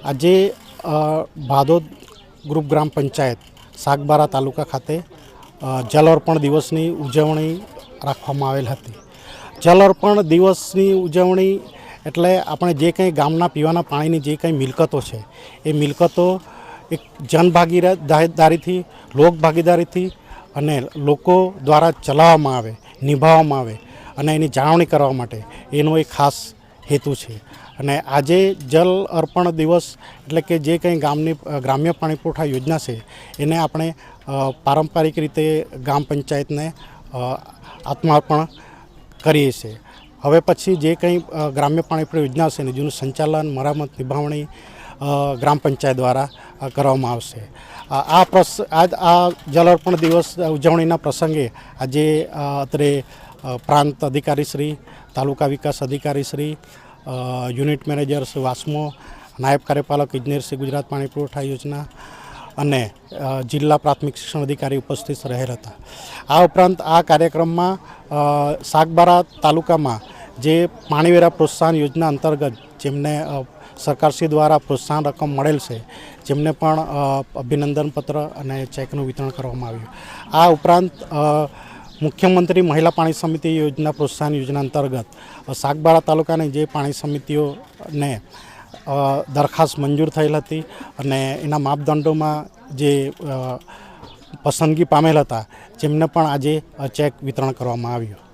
આજે ભાદોદ ગ્રુપ ગ્રામ પંચાયત સાગબારા તાલુકા ખાતે જલ અર્પણ દિવસની ઉજવણી રાખવામાં આવેલ હતી। જલ અર્પણ દિવસની ઉજવણી એટલે આપણે જે કંઈ ગામના પીવાના પાણીની જે કંઈ મિલકતો છે એ મિલકતો એક જનભાગીદારીથી લોકભાગીદારીથી અને લોકો દ્વારા ચલાવવામાં આવે, નિભાવવામાં આવે અને એની જાળવણી કરવા માટે એનો એક ખાસ હેતુ છે। અને આજે જલ અર્પણ દિવસ એટલે કે જે કંઈ ગામની ગ્રામ્ય પાણી પુરવઠા યોજના છે એને આપણે પારંપરિક રીતે ગ્રામ પંચાયતને આત્માર્પણ કરીએ છીએ। હવે પછી જે કંઈ ગ્રામ્ય પાણી પુરવઠા યોજના છે ને જેનું સંચાલન, મરામત, નિભાવણી ગ્રામ પંચાયત દ્વારા કરવામાં આવશે। આ જલ અર્પણ દિવસ ઉજવણીના પ્રસંગે આજે અત્રે પ્રાંત અધિકારી શ્રી, તાલુકા વિકાસ અધિકારી શ્રી, યુનિટ મેનેજર શ્રી વાસ્મો, નાયબ કાર્યપાલક ઇજનેર શ્રી ગુજરાત પાણી પુરવઠા યોજના અને જિલ્લા પ્રાથમિક શિક્ષણ અધિકારી ઉપસ્થિત રહેલ હતા। આ ઉપરાંત આ કાર્યક્રમમાં સાગબારા તાલુકામાં જે પાણીવેરા પ્રોત્સાહન યોજના અંતર્ગત જેમને સરકારશ્રી દ્વારા પ્રોત્સાહન રકમ મળેલ છે જેમને પણ અભિનંદન પત્ર અને ચેકનું વિતરણ કરવામાં આવ્યું। આ ઉપરાંત મુખ્યમંત્રી મહિલા પાણી સમિતિ યોજના પ્રોત્સાહન યોજના અંતર્ગત સાગબારા તાલુકાની જે પાણી સમિતિઓને દરખાસ્ત મંજૂર થયેલ હતી અને એના માપદંડોમાં જે પસંદગી પામેલ હતા જેમને પણ આજે ચેક વિતરણ કરવામાં આવ્યું।